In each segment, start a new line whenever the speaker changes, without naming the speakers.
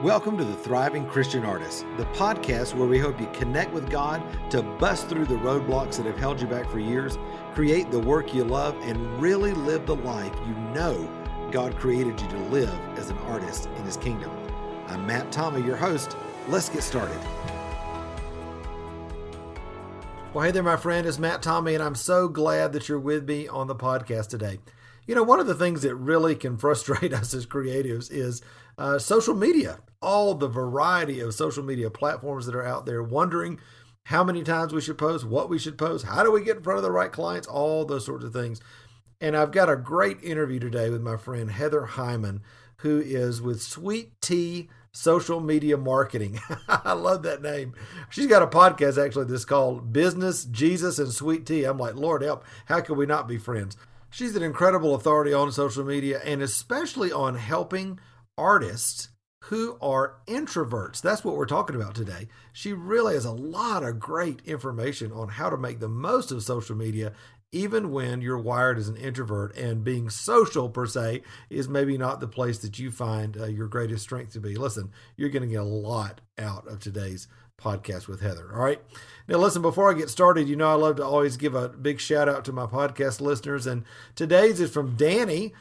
Welcome to the Thriving Christian Artist, the podcast where we hope you connect with God to bust through the roadblocks that have held you back for years, create the work you love, and really live the life you know God created you to live as an artist in His kingdom. I'm Matt Tommy, your host. Let's get started. Well, hey there, my friend. It's Matt Tommy, and I'm so glad that you're with me on the podcast today. You know, one of the things that really can frustrate us as creatives is social media, all the variety of social media platforms that are out there, wondering how many times we should post, what we should post, how do we get in front of the right clients, all those sorts of things. And I've got a great interview today with my friend Heather Heuman, who is with Sweet Tea Social Media Marketing. I love that name. She's got a podcast actually that's called Business, Jesus, and Sweet Tea. I'm like, Lord help, how can we not be friends? She's an incredible authority on social media and especially on helping artists who are introverts. That's what we're talking about today. She really has a lot of great information on how to make the most of social media, even when you're wired as an introvert and being social per se is maybe not the place that you find your greatest strength to be. Listen, you're going to get a lot out of today's podcast with Heather. All right. Now, listen, before I get started, you know, I love to always give a big shout out to my podcast listeners. And today's is from Danny.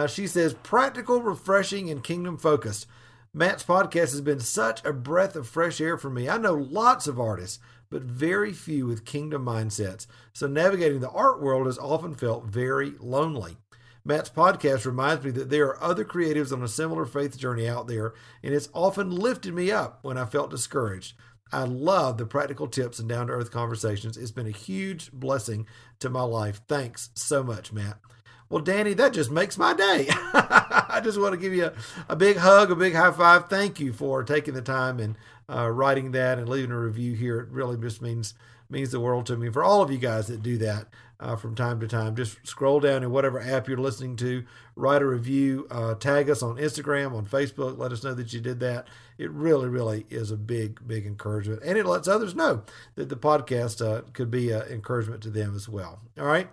She says, practical, refreshing, and kingdom focused. Matt's podcast has been such a breath of fresh air for me. I know lots of artists, but very few with kingdom mindsets. So navigating the art world has often felt very lonely. Matt's podcast reminds me that there are other creatives on a similar faith journey out there, and it's often lifted me up when I felt discouraged. I love the practical tips and down-to-earth conversations. It's been a huge blessing to my life. Thanks so much, Matt. Well, Danny, that just makes my day. I just want to give you a big hug, a big high five. Thank you for taking the time and writing that and leaving a review here. It really just means the world to me. For all of you guys that do that from time to time, just scroll down in whatever app you're listening to, write a review, tag us on Instagram, on Facebook, let us know that you did that. It really, really is a big, big encouragement. And it lets others know that the podcast could be an encouragement to them as well. All right.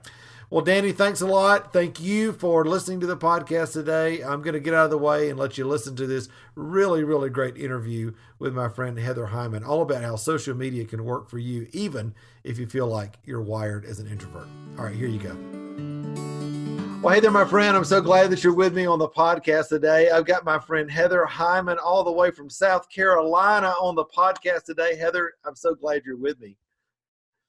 Well, Danny, thanks a lot. Thank you for listening to the podcast today. I'm going to get out of the way and let you listen to this really, really great interview with my friend Heather Heuman, all about how social media can work for you, even if you feel like you're wired as an introvert. All right, here you go. Well, hey there, my friend. I'm so glad that you're with me on the podcast today. I've got my friend Heather Heuman all the way from South Carolina on the podcast today. Heather, I'm so glad you're with me.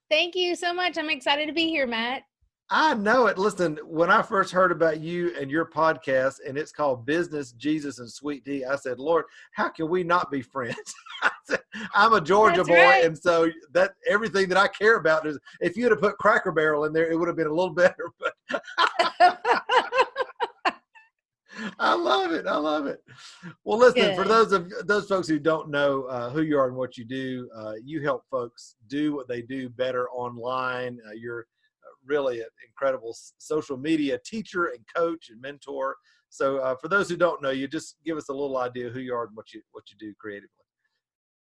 Thank you so much. I'm excited to be here, Matt.
I know it. Listen, when I first heard about you and your podcast, and it's called Business, Jesus, and Sweet Tea, I said, Lord, how can we not be friends? I'm a Georgia boy, right. And so that everything that I care about is, if you'd have put Cracker Barrel in there, it would have been a little better. But I love it. I love it. Well, listen, for those folks who don't know who you are and what you do, you help folks do what they do better online. You're really an incredible social media teacher and coach and mentor. So for those who don't know you, just give us a little idea who you are and what you do creatively.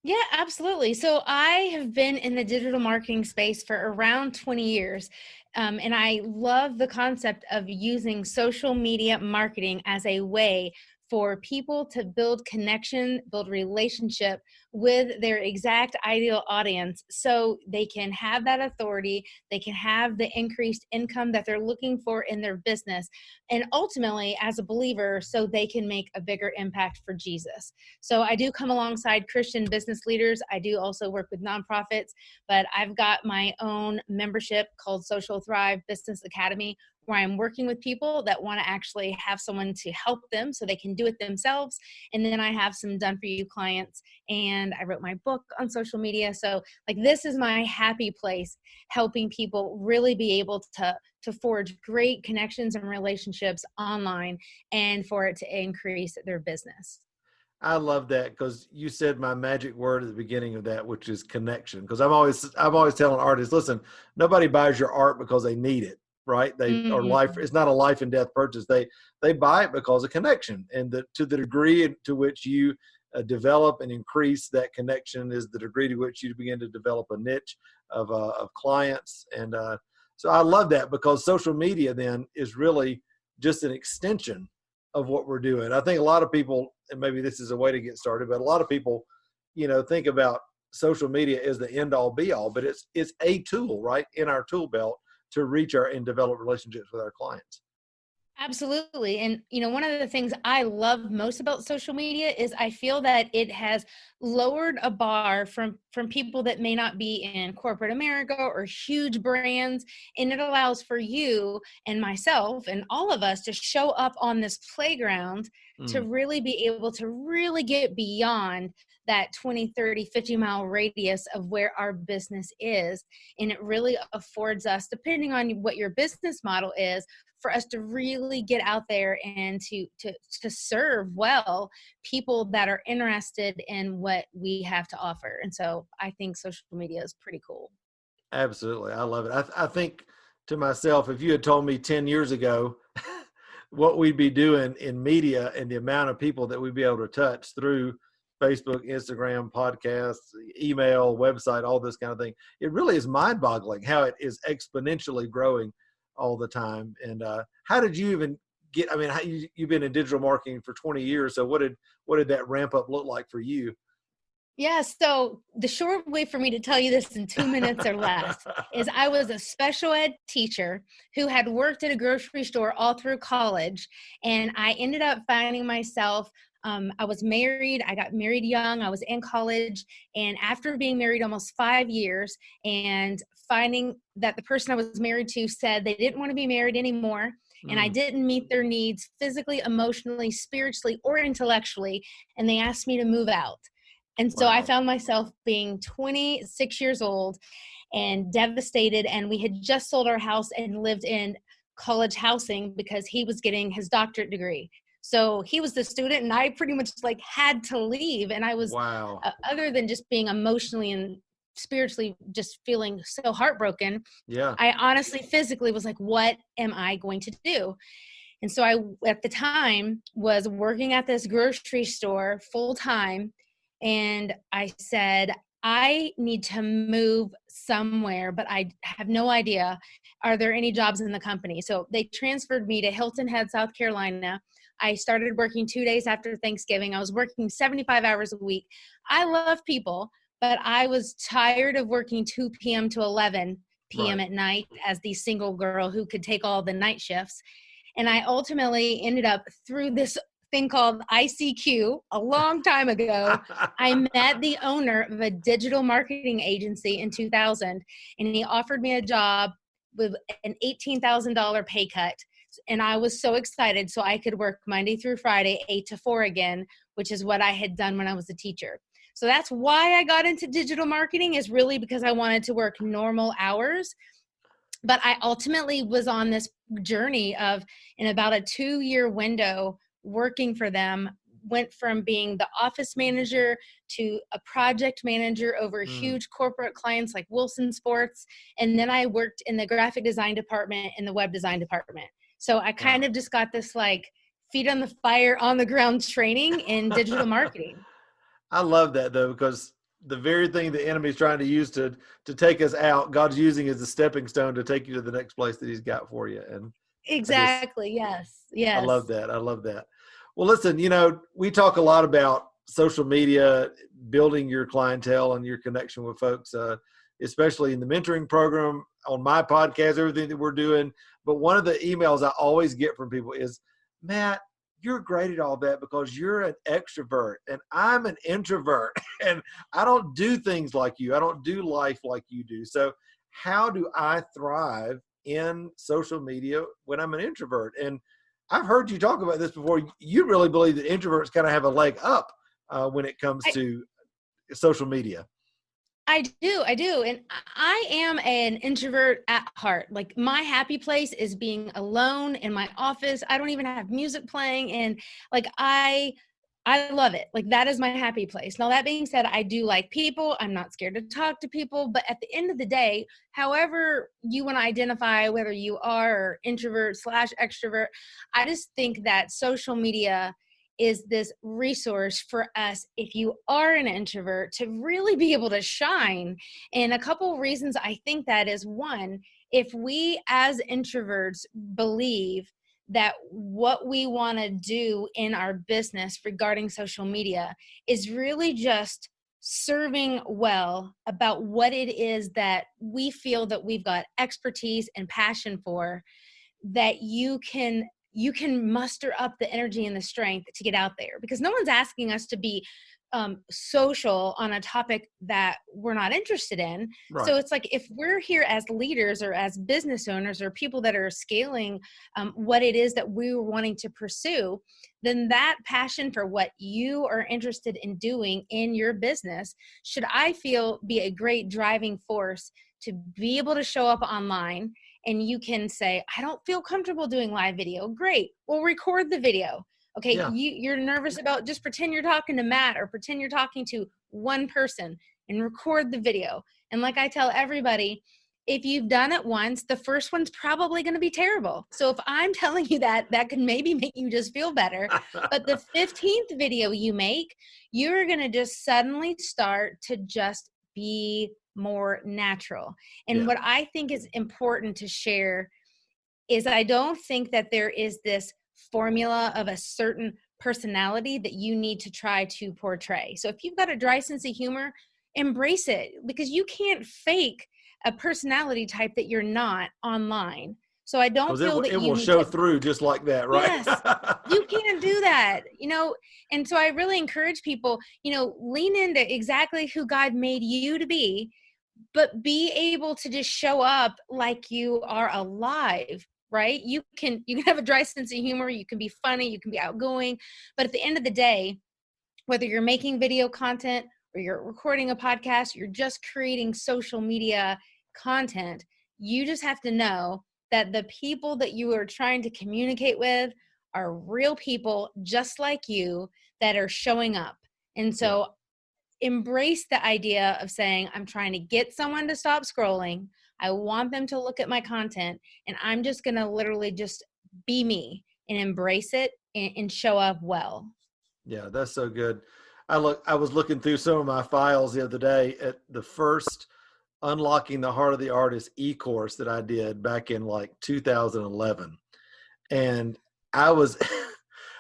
Yeah, absolutely. So I have been in the digital marketing space for around 20 years. And I love the concept of using social media marketing as a way for people to build connection, build relationship with their exact ideal audience so they can have that authority, they can have the increased income that they're looking for in their business, and ultimately, as a believer, so they can make a bigger impact for Jesus. So I do come alongside Christian business leaders. I do also work with nonprofits, but I've got my own membership called Social Thrive Business Academy, where I'm working with people that want to actually have someone to help them so they can do it themselves. And then I have some done for you clients, and I wrote my book on social media. So like, this is my happy place, helping people really be able to forge great connections and relationships online and for it to increase their business.
I love that, because you said my magic word at the beginning of that, which is connection. Because I'm always telling artists, listen, nobody buys your art because they need it. Right? Or life, it's not a life and death purchase. They buy it because of connection, and to the degree to which you develop and increase that connection is the degree to which you begin to develop a niche of clients. And so I love that, because social media then is really just an extension of what we're doing. I think a lot of people, and maybe this is a way to get started, but a lot of people, think about social media as the end all be all, but it's a tool, right, in our tool belt to reach and develop relationships with our clients.
Absolutely. And, one of the things I love most about social media is I feel that it has lowered a bar from people that may not be in corporate America or huge brands. And it allows for you and myself and all of us to show up on this playground to really be able to really get beyond that 20, 30, 50-mile radius of where our business is. And it really affords us, depending on what your business model is, for us to really get out there and to serve well people that are interested in what we have to offer. And so I think social media is pretty cool.
Absolutely. I love it. I think to myself, if you had told me 10 years ago what we'd be doing in media and the amount of people that we'd be able to touch through Facebook, Instagram, podcasts, email, website, all this kind of thing, it really is mind-boggling how it is exponentially growing all the time. And how did you even get, you've been in digital marketing for 20 years. So what did that ramp up look like for you?
Yeah, so the short way for me to tell you this in 2 minutes or less is I was a special ed teacher who had worked at a grocery store all through college. And I ended up finding myself, I was married. I got married young. I was in college. And after being married almost 5 years and finding that the person I was married to said they didn't want to be married anymore, and I didn't meet their needs physically, emotionally, spiritually, or intellectually, and they asked me to move out. And so I found myself being 26 years old and devastated. And we had just sold our house and lived in college housing because he was getting his doctorate degree. So he was the student and I pretty much had to leave. And I was, other than just being emotionally and spiritually just feeling so heartbroken, I honestly physically was like, what am I going to do? And so I, at the time, was working at this grocery store full time. And I said, I need to move somewhere, but I have no idea. Are there any jobs in the company? So they transferred me to Hilton Head, South Carolina. I started working 2 days after Thanksgiving. I was working 75 hours a week. I love people, but I was tired of working 2 p.m. to 11 p.m. at night as the single girl who could take all the night shifts. And I ultimately ended up through this thing called ICQ a long time ago. I met the owner of a digital marketing agency in 2000, and he offered me a job with an $18,000 pay cut. And I was so excited so I could work Monday through Friday, 8 to 4 again, which is what I had done when I was a teacher. So that's why I got into digital marketing, is really because I wanted to work normal hours. But I ultimately was on this journey of, in about a 2-year window, working for them, went from being the office manager to a project manager over huge corporate clients like Wilson Sports. And then I worked in the graphic design department and the web design department. So I kind of just got this feet on the fire, on the ground training in digital marketing.
I love that though, because the very thing the enemy is trying to use to take us out, God's using as a stepping stone to take you to the next place that he's got for you. And
exactly. Yes.
I love that. I love that. Well, listen, we talk a lot about social media, building your clientele and your connection with folks, especially in the mentoring program, on my podcast, everything that we're doing. But one of the emails I always get from people is, Matt, you're great at all that because you're an extrovert and I'm an introvert and I don't do things like you. I don't do life like you do. So how do I thrive in social media when I'm an introvert? And I've heard you talk about this before. You really believe that introverts kind of have a leg up when it comes to social media.
I do. And I am an introvert at heart. My happy place is being alone in my office. I don't even have music playing. And I love it. That is my happy place. Now, that being said, I do like people. I'm not scared to talk to people. But at the end of the day, however you want to identify whether you are introvert / extrovert, I just think that social media is this resource for us, if you are an introvert, to really be able to shine. And a couple of reasons I think that is: one, if we as introverts believe that what we want to do in our business regarding social media is really just serving well about what it is that we feel that we've got expertise and passion for, that you can muster up the energy and the strength to get out there, because no one's asking us to be social on a topic that we're not interested in.
Right.
So it's like, if we're here as leaders or as business owners or people that are scaling what it is that we're wanting to pursue, then that passion for what you are interested in doing in your business should, I feel, be a great driving force to be able to show up online. And you can say, I don't feel comfortable doing live video. Great. We'll record the video. Okay,
Yeah.
you're nervous about, just pretend you're talking to Matt or pretend you're talking to one person and record the video. And like I tell everybody, if you've done it once, the first one's probably going to be terrible. So if I'm telling you that, that can maybe make you just feel better. But the 15th video you make, you're going to just suddenly start to just be more natural. And
Yeah.
what I think is important to share is, I don't think that there is this formula of a certain personality that you need to try to portray. So if you've got a dry sense of humor, embrace it, because you can't fake a personality type that you're not online. So I don't
Because
feel that
it
you
will
need
show
to.
through just like that, right?
Yes, you can't do that, and so I really encourage people, lean into exactly who God made you to be, but be able to just show up like you are alive, right? You can have a dry sense of humor, you can be funny, you can be outgoing, but at the end of the day, whether you're making video content or you're recording a podcast, you're just creating social media content, you just have to know that the people that you are trying to communicate with are real people just like you that are showing up. And
Yeah.
so embrace the idea of saying, I'm trying to get someone to stop scrolling. I want them to look at my content, and I'm just going to literally just be me and embrace it and show up well.
Yeah, that's so good. I was looking through some of my files the other day at the first Unlocking the Heart of the Artist e-course that I did back in like 2011. And I was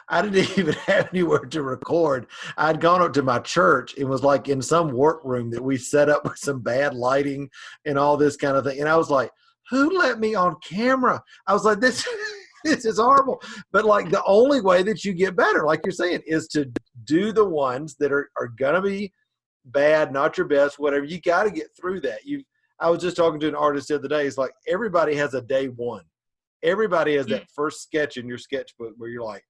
I didn't even have anywhere to record. I'd gone up to my church. It was like in some workroom that we set up with some bad lighting and all this kind of thing. And I was like, who let me on camera? I was like, this is horrible. But like, the only way that you get better, like you're saying, is to do the ones that are going to be bad, not your best, whatever. You got to get through that. I was just talking to an artist the other day. It's like, everybody has a day one. Everybody has that first sketch in your sketchbook where you're like,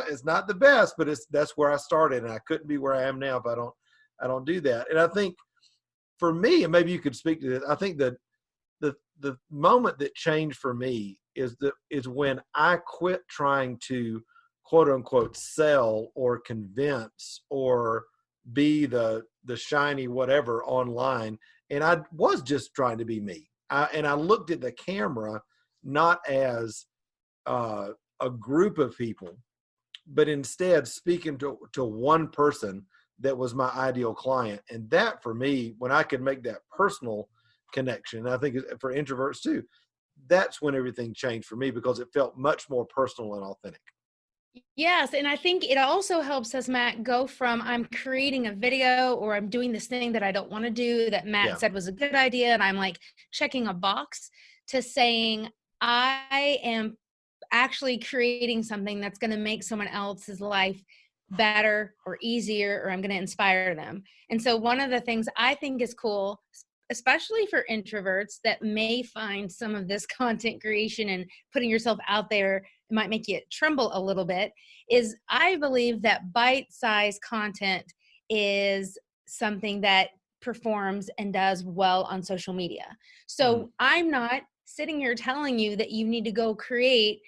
it's not the best, but that's where I started, and I couldn't be where I am now if I don't do that. And I think for me, and maybe you could speak to this, I think that the moment that changed for me is when I quit trying to quote unquote sell or convince or be the shiny whatever online, and I was just trying to be me. And I looked at the camera not as a group of people, but instead speaking to one person that was my ideal client. And that, for me, when I could make that personal connection, I think for introverts too, that's when everything changed for me, because it felt much more personal and authentic.
Yes, and I think it also helps us, Matt, go from I'm creating a video or I'm doing this thing that I don't want to do that Matt
Yeah.
said was a good idea, and I'm like checking a box, to saying I am actually creating something that's going to make someone else's life better or easier, or I'm going to inspire them. And so one of the things I think is cool, especially for introverts that may find some of this content creation and putting yourself out there, it might make you tremble a little bit, is I believe that bite-sized content is something that performs and does well on social media. So I'm not sitting here telling you that you need to go create,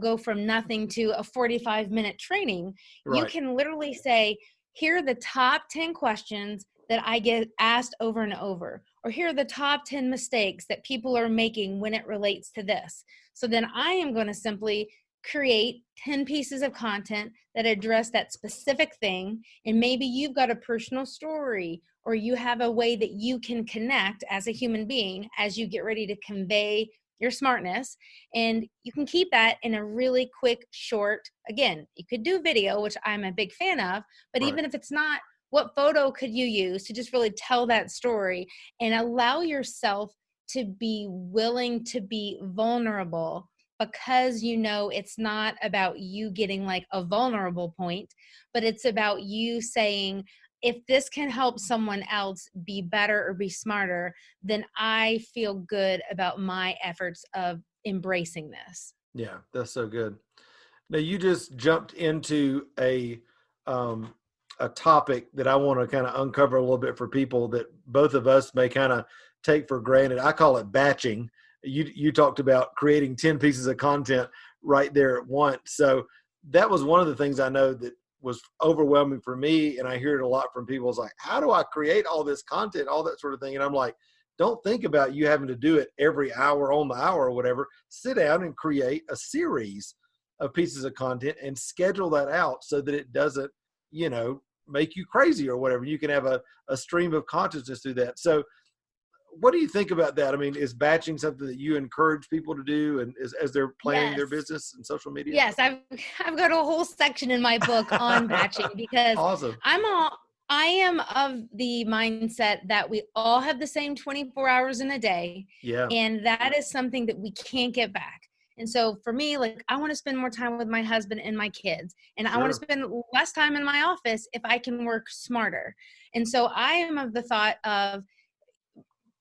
go from nothing to a 45-minute training. You
Right.
can literally say, here are the top 10 questions that I get asked over and over, or here are the top 10 mistakes that people are making when it relates to this. So then I am going to simply create 10 pieces of content that address that specific thing. And maybe you've got a personal story, or you have a way that you can connect as a human being as you get ready to convey your smartness, and you can keep that in a really quick, short, again, you could do video, which I'm a big fan of, but
Right.
even if it's not, what photo could you use to just really tell that story and allow yourself to be willing to be vulnerable, because you know it's not about you getting like a vulnerable point, but it's about you saying, if this can help someone else be better or be smarter, then I feel good about my efforts of embracing this.
Yeah, that's so good. Now you just jumped into um, a topic that I want to kind of uncover a little bit for people that both of us may kind of take for granted. I call it batching. You talked about creating 10 pieces of content right there at once. So that was one of the things I know that was overwhelming for me, and I hear it a lot from people. It's like, how do I create all this content, all that sort of thing? And I'm like, don't think about you having to do it every hour on the hour or whatever. Sit down and create a series of pieces of content and schedule that out so that it doesn't, make you crazy or whatever. You can have a stream of consciousness through that. So what do you think about that? I mean, is batching something that you encourage people to do and as they're planning their
Yes.
business and social media?
Yes, I've got a whole section in my book on batching, because
Awesome.
I am of the mindset that we all have the same 24 hours in a day,
Yeah,
and that is something that we can't get back. And so for me, like, I want to spend more time with my husband and my kids, and I want to
sure.
spend less time in my office if I can work smarter. And so I am of the thought of,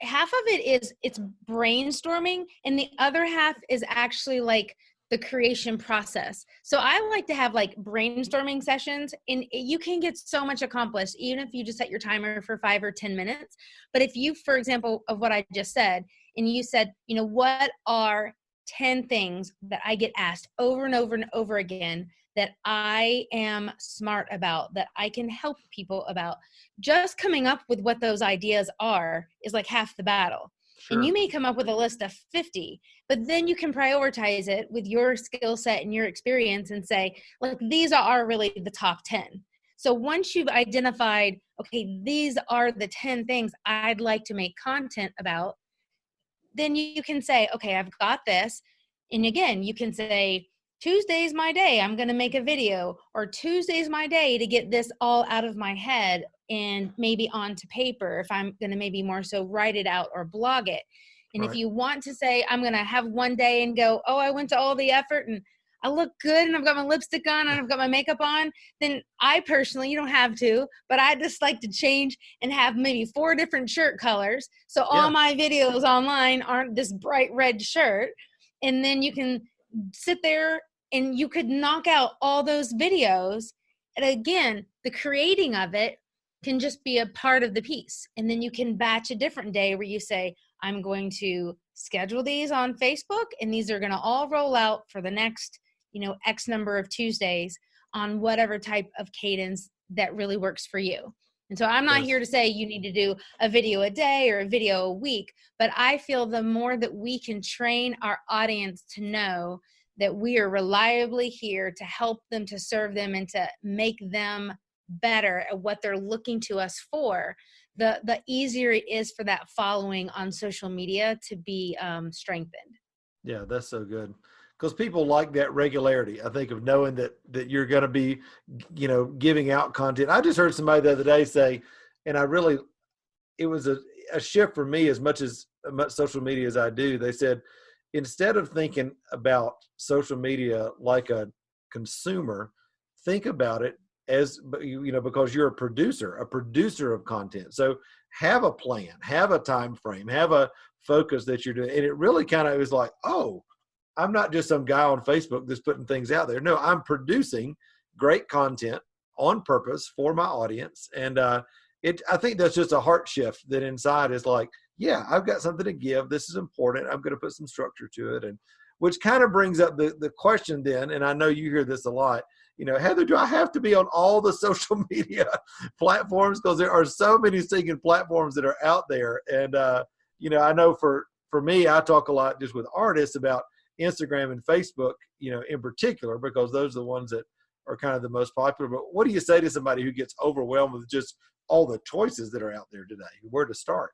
half of it is it's brainstorming, and the other half is actually like the creation process. So I like to have like brainstorming sessions, and you can get so much accomplished even if you just set your timer for 5 or 10 minutes. But if you, for example, of what I just said, and you said, what are 10 things that I get asked over and over and over again that I am smart about, that I can help people about, just coming up with what those ideas are is like half the battle. And you
Sure.
may come up with a list of 50, but then you can prioritize it with your skill set and your experience and say, like, these are really the top 10. So once you've identified, okay, these are the 10 things I'd like to make content about, then you can say, okay, I've got this. And again, you can say, Tuesday's my day, I'm going to make a video, or Tuesday's my day to get this all out of my head and maybe onto paper, if I'm going to maybe more so write it out or blog it. And if
Right.
you want to say, I'm going to have one day and go, oh, I went to all the effort and I look good and I've got my lipstick on and I've got my makeup on, then I personally, you don't have to, but I just like to change and have maybe 4 different shirt colors. So all
Yeah.
my videos online aren't this bright red shirt. And then you can sit there and you could knock out all those videos. And again, the creating of it can just be a part of the piece. And then you can batch a different day where you say, I'm going to schedule these on Facebook, and these are going to all roll out for the next, X number of Tuesdays on whatever type of cadence that really works for you. And so I'm not here
Yes.
to say you need to do a video a day or a video a week, but I feel the more that we can train our audience to know that we are reliably here to help them, to serve them, and to make them better at what they're looking to us for, the easier it is for that following on social media to be strengthened.
Yeah, that's so good. Because people like that regularity. I think of knowing that you're going to be, giving out content. I just heard somebody the other day say, and it was a shift for me as much social media as I do. They said, instead of thinking about social media like a consumer, think about it as, because you're a producer of content. So have a plan, have a time frame, have a focus that you're doing. And it really kind of was like, oh, I'm not just some guy on Facebook that's putting things out there. No, I'm producing great content on purpose for my audience. And I think that's just a heart shift that inside is like, yeah, I've got something to give. This is important. I'm going to put some structure to it. And which kind of brings up the question then, and I know you hear this a lot, Heather, do I have to be on all the social media platforms? Because there are so many stinking platforms that are out there. And, I know for me, I talk a lot just with artists about Instagram and Facebook, in particular, because those are the ones that are kind of the most popular. But what do you say to somebody who gets overwhelmed with just all the choices that are out there today? Where to start?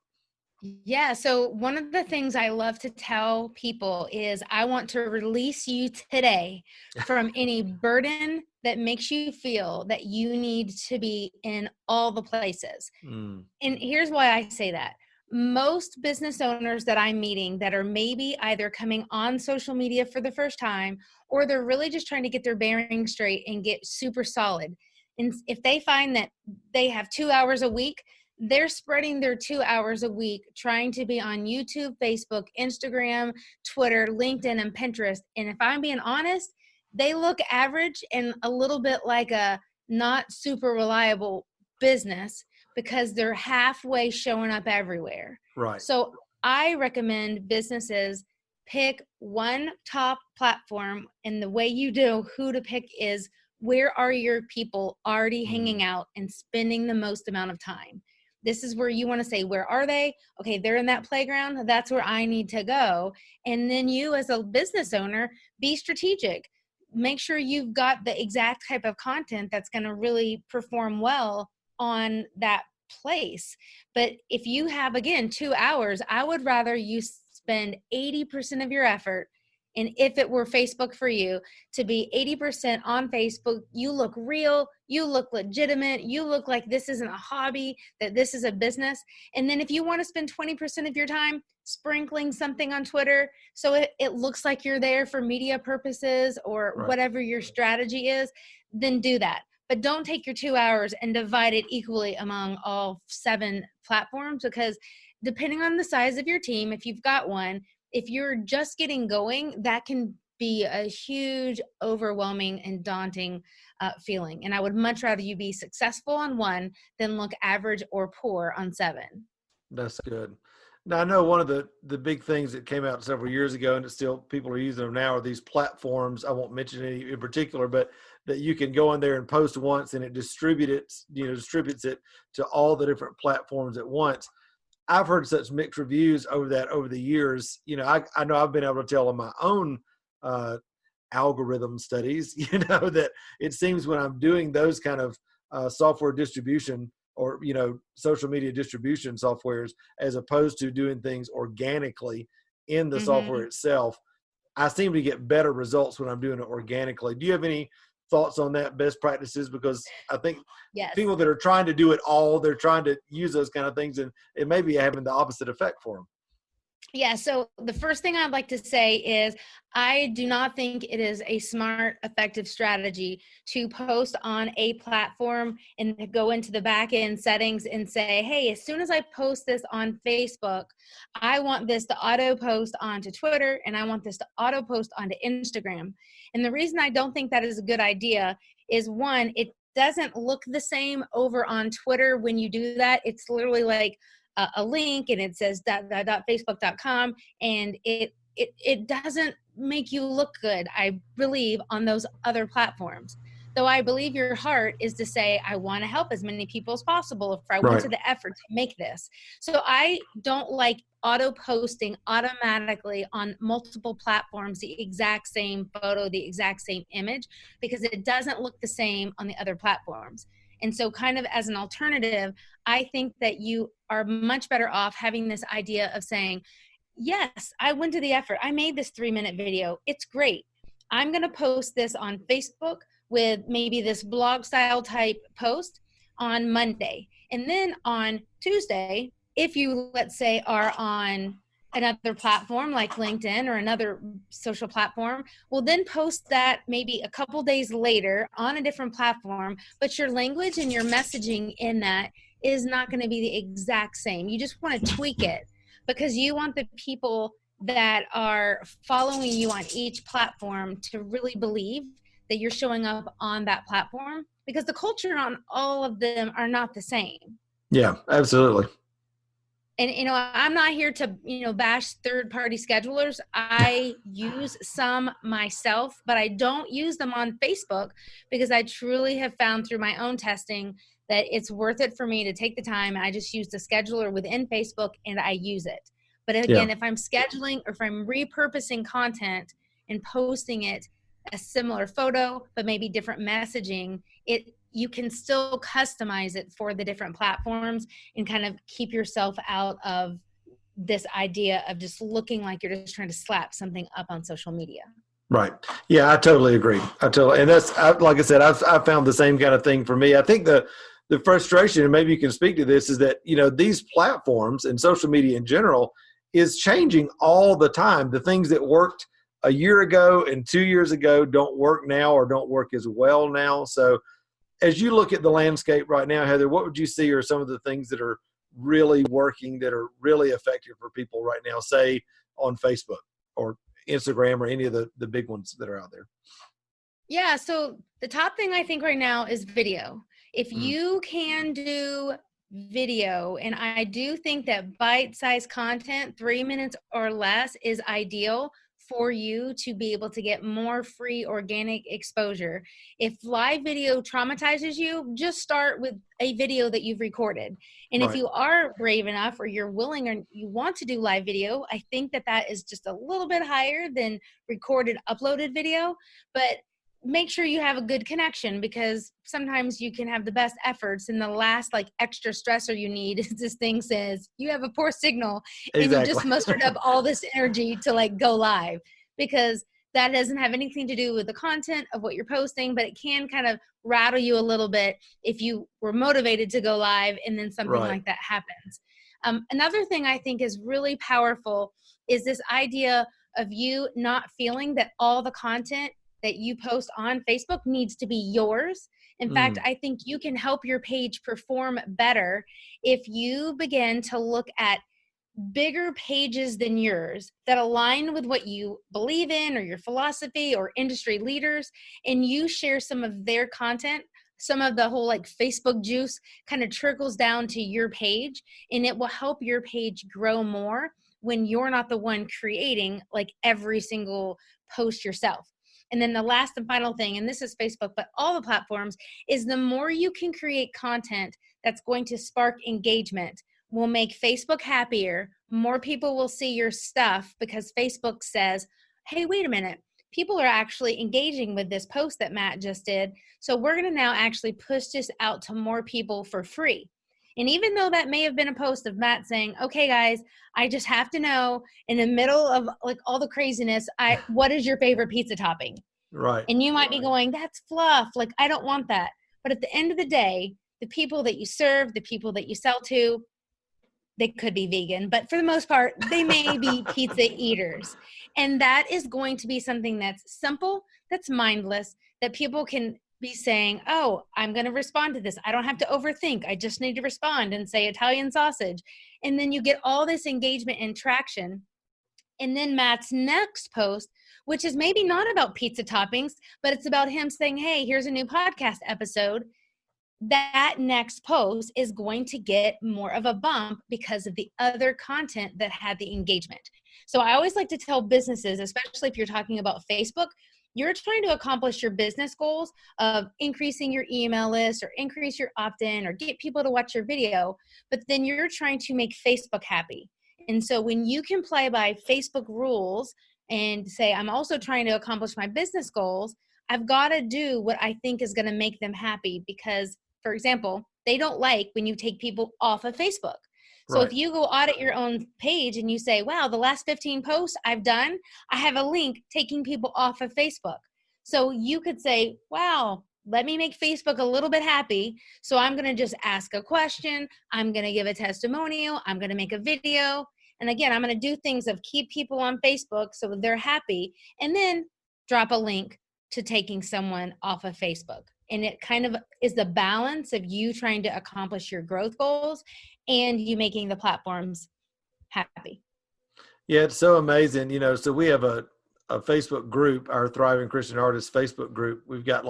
Yeah. So one of the things I love to tell people is I want to release you today from any burden that makes you feel that you need to be in all the places.
Mm,
And here's why I say that. Most business owners that I'm meeting that are maybe either coming on social media for the first time, or they're really just trying to get their bearings straight and get super solid. And if they find that they have 2 hours a week, they're spreading their 2 hours a week trying to be on YouTube, Facebook, Instagram, Twitter, LinkedIn, and Pinterest. And if I'm being honest, they look average and a little bit like a not super reliable business because they're halfway showing up everywhere.
right.
So I recommend businesses pick one top platform, and the way you know who to pick is where are your people already
Mm,
hanging out and spending the most amount of time. This is where you want to say, where are they? Okay, they're in that playground. That's where I need to go. And then you, as a business owner, be strategic. Make sure you've got the exact type of content that's going to really perform well on that place. But if you have, again, 2 hours, I would rather you spend 80% of your effort. And if it were Facebook for you, to be 80% on Facebook, you look real, you look legitimate, you look like this isn't a hobby, that this is a business. And then if you want to spend 20% of your time sprinkling something on Twitter so it looks like you're there for media purposes or
right.
whatever your strategy is, then do that. But don't take your 2 hours and divide it equally among all 7 platforms, because depending on the size of your team, if you've got one, if you're just getting going, that can be a huge, overwhelming, and daunting feeling. And I would much rather you be successful on one than look average or poor on 7.
That's good. Now I know one of the big things that came out several years ago, and it's still people are using them now, are these platforms. I won't mention any in particular, but that you can go in there and post once, and it distributes it to all the different platforms at once. I've heard such mixed reviews over that over the years. I know I've been able to tell on my own uh, algorithm studies, that it seems when I'm doing those kind of software distribution or, social media distribution softwares, as opposed to doing things organically in the software
Mm-hmm.
itself, I seem to get better results when I'm doing it organically. Do you have any thoughts on that, best practices? Because I think
Yes.
people that are trying to do it all, they're trying to use those kind of things, and it may be having the opposite effect for them.
Yeah, so the first thing I'd like to say is I do not think it is a smart, effective strategy to post on a platform and go into the back end settings and say, hey, as soon as I post this on Facebook, I want this to auto post onto Twitter and I want this to auto post onto Instagram. And the reason I don't think that is a good idea is, one, it doesn't look the same over on Twitter when you do that. It's literally like a link and it says facebook.com, and it doesn't make you look good, I believe, on those other platforms. Though I believe your heart is to say, I want to help as many people as possible if I went
Right.
to the effort to make this. So I don't like auto posting automatically on multiple platforms the exact same photo, the exact same image, because it doesn't look the same on the other platforms. And so, kind of as an alternative, I think that you are much better off having this idea of saying, yes, I went to the effort. I made this 3-minute video. It's great. I'm going to post this on Facebook with maybe this blog style type post on Monday. And then on Tuesday, if you, let's say, are on another platform like LinkedIn or another social platform, well, then post that maybe a couple days later on a different platform, but your language and your messaging in that is not going to be the exact same. You just want to tweak it because you want the people that are following you on each platform to really believe that you're showing up on that platform, because the culture on all of them are not the same.
Yeah, absolutely.
And I'm not here to bash third party schedulers. I use some myself, but I don't use them on Facebook because I truly have found through my own testing that it's worth it for me to take the time. I just use the scheduler within Facebook and I use it. But
Yeah.
again, if I'm scheduling or if I'm repurposing content and posting it a similar photo but maybe different messaging, it you can still customize it for the different platforms and kind of keep yourself out of this idea of just looking like you're just trying to slap something up on social media.
Right. Yeah, I totally agree. And like I said, I've found the same kind of thing for me. I think the frustration, and maybe you can speak to this, is that, these platforms and social media in general is changing all the time. The things that worked a year ago and 2 years ago don't work now, or don't work as well now. So as you look at the landscape right now, Heather, what would you see are some of the things that are really working, that are really effective for people right now, say on Facebook or Instagram or any of the big ones that are out there?
Yeah, so the top thing I think right now is video. If you can do video, and I do think that bite-sized content, 3 minutes or less, is ideal for you to be able to get more free organic exposure. If live video traumatizes you, just start with a video that you've recorded. And if you are brave enough, or you're willing, or you want to do live video, I think that is just a little bit higher than recorded, uploaded video. But make sure you have a good connection, because sometimes you can have the best efforts, and the last extra stressor you need is this thing says you have a poor signal.
Exactly.
And you just mustered up all this energy to go live, because that doesn't have anything to do with the content of what you're posting, but it can kind of rattle you a little bit if you were motivated to go live and then something like that happens. Another thing I think is really powerful is this idea of you not feeling that all the content that you post on Facebook needs to be yours. In fact, I think you can help your page perform better if you begin to look at bigger pages than yours that align with what you believe in, or your philosophy, or industry leaders, and you share some of their content. Some of the whole Facebook juice kind of trickles down to your page, and it will help your page grow more when you're not the one creating every single post yourself. And then the last and final thing, and this is Facebook, but all the platforms, is the more you can create content that's going to spark engagement will make Facebook happier. More people will see your stuff, because Facebook says, hey, wait a minute, people are actually engaging with this post that Matt just did. So we're going to now actually push this out to more people for free. And even though that may have been a post of Matt saying, okay, guys, I just have to know, in the middle of all the craziness, what is your favorite pizza topping?
Right.
And you might be going, that's fluff. I don't want that. But at the end of the day, the people that you serve, the people that you sell to, they could be vegan, but for the most part, they may be pizza eaters. And that is going to be something that's simple, that's mindless, that people can be saying, oh, I'm going to respond to this. I don't have to overthink. I just need to respond and say Italian sausage. And then you get all this engagement and traction. And then Matt's next post, which is maybe not about pizza toppings, but it's about him saying, hey, here's a new podcast episode. That next post is going to get more of a bump because of the other content that had the engagement. So I always like to tell businesses, especially if you're talking about Facebook, you're trying to accomplish your business goals of increasing your email list, or increase your opt-in, or get people to watch your video, but then you're trying to make Facebook happy. And so when you can play by Facebook rules and say, I'm also trying to accomplish my business goals, I've got to do what I think is going to make them happy, because, for example, they don't like when you take people off of Facebook. So if you go audit your own page and you say, wow, the last 15 posts I've done, I have a link taking people off of Facebook. So you could say, wow, let me make Facebook a little bit happy. So I'm going to just ask a question. I'm going to give a testimonial. I'm going to make a video. And again, I'm going to do things of keep people on Facebook so they're happy, and then drop a link to taking someone off of Facebook. And it kind of is the balance of you trying to accomplish your growth goals and you making the platforms happy.
Yeah, it's so amazing. So we have a Facebook group, our Thriving Christian Artists Facebook group. We've got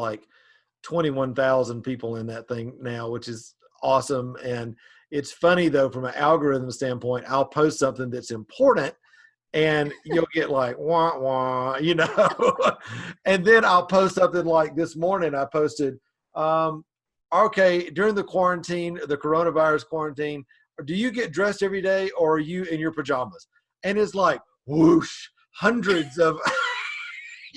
21,000 people in that thing now, which is awesome. And it's funny, though, from an algorithm standpoint, I'll post something that's important and you'll get wah, wah, and then I'll post something like this morning. I posted, okay, during the coronavirus quarantine, do you get dressed every day, or are you in your pajamas? And it's whoosh, hundreds of,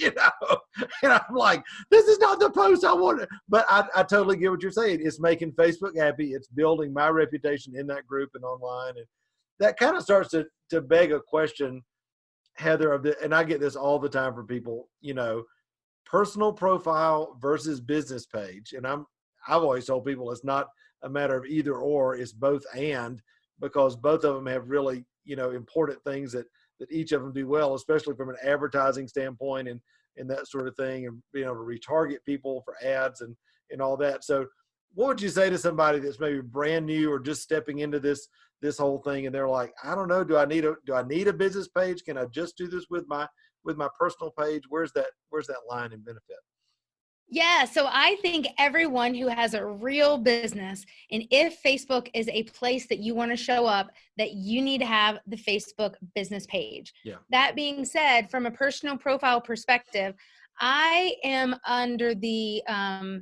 and I'm like, this is not the post I wanted. But I totally get what you're saying. It's making Facebook happy. It's building my reputation in that group and online. And that kind of starts to to beg a question, Heather, and I get this all the time from people, personal profile versus business page. And I've always told people it's not a matter of either or, it's both and, because both of them have really, important things that each of them do well, especially from an advertising standpoint and that sort of thing, and being able to retarget people for ads and all that. So what would you say to somebody that's maybe brand new or just stepping into this whole thing, and they're like, I don't know, do I need a business page? Can I just do this with my personal page? Where's that line and benefit?
Yeah, so I think everyone who has a real business, and if Facebook is a place that you want to show up, that you need to have the Facebook business page.
Yeah.
That being said, from a personal profile perspective, I am under the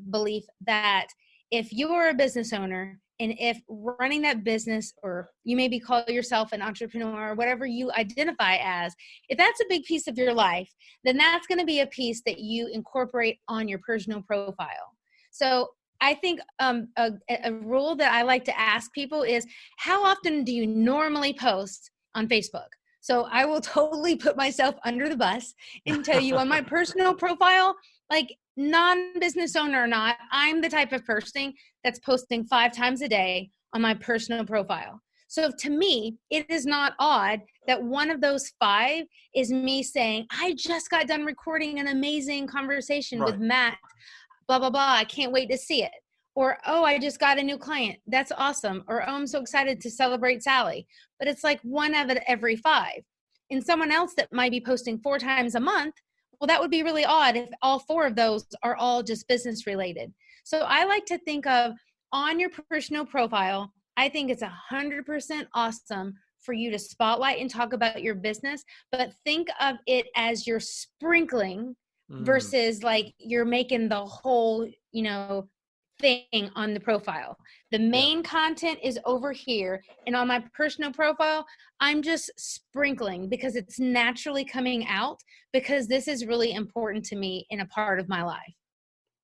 belief that if you are a business owner, and if running that business, or you maybe call yourself an entrepreneur or whatever you identify as, if that's a big piece of your life, then that's going to be a piece that you incorporate on your personal profile. So I think a rule that I like to ask people is, how often do you normally post on Facebook? So I will totally put myself under the bus and tell you on my personal profile, like non-business owner or not, I'm the type of person that's posting 5 times a day on my personal profile. So to me, it is not odd that one of those 5 is me saying, I just got done recording an amazing conversation with Matt, blah, blah, blah. I can't wait to see it. Or, oh, I just got a new client. That's awesome. Or, oh, I'm so excited to celebrate Sally. But it's like one of it every 5. And someone else that might be posting 4 times a month, well, that would be really odd if all 4 of those are all just business related. So I like to think of, on your personal profile, I think it's 100% awesome for you to spotlight and talk about your business, but think of it as you're sprinkling versus like you're making the whole, thing on the profile. The main content is over here, and on my personal profile, I'm just sprinkling because it's naturally coming out, because this is really important to me in a part of my life.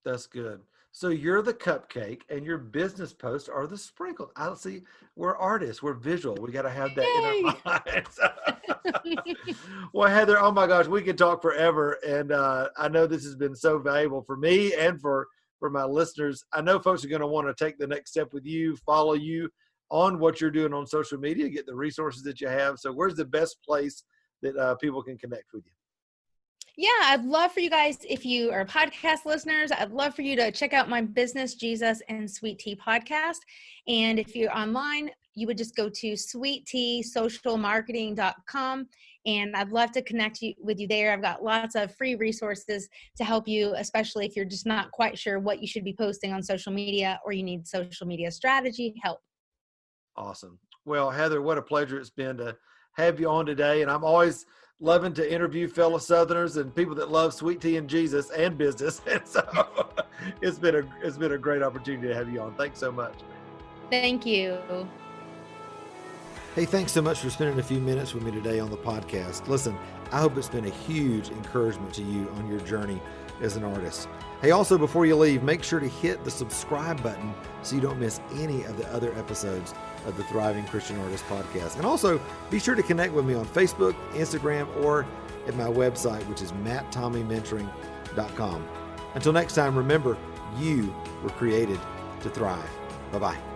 That's good. So you're the cupcake and your business posts are the sprinkles. I see, we're artists, we're visual. We got to have that in our minds. Well, Heather, oh my gosh, we could talk forever. And I know this has been so valuable for me and for my listeners. I know folks are going to want to take the next step with you, follow you on what you're doing on social media, get the resources that you have. So where's the best place that people can connect with you?
Yeah, I'd love for you guys, if you are podcast listeners, I'd love for you to check out my Business, Jesus, and Sweet Tea podcast. And if you're online, you would just go to sweetteasocialmarketing.com. And I'd love to connect with you there. I've got lots of free resources to help you, especially if you're just not quite sure what you should be posting on social media, or you need social media strategy help.
Awesome. Well, Heather, what a pleasure it's been to have you on today. And I'm always loving to interview fellow Southerners and people that love sweet tea and Jesus and business. And so it's been a great opportunity to have you on. Thanks so much.
Thank you.
Hey, thanks so much for spending a few minutes with me today on the podcast. Listen, I hope it's been a huge encouragement to you on your journey as an artist. Hey, also, before you leave, make sure to hit the subscribe button so you don't miss any of the other episodes of the Thriving Christian Artist podcast. And also, be sure to connect with me on Facebook, Instagram, or at my website, which is matttommymentoring.com. Until next time, remember, you were created to thrive. Bye-bye.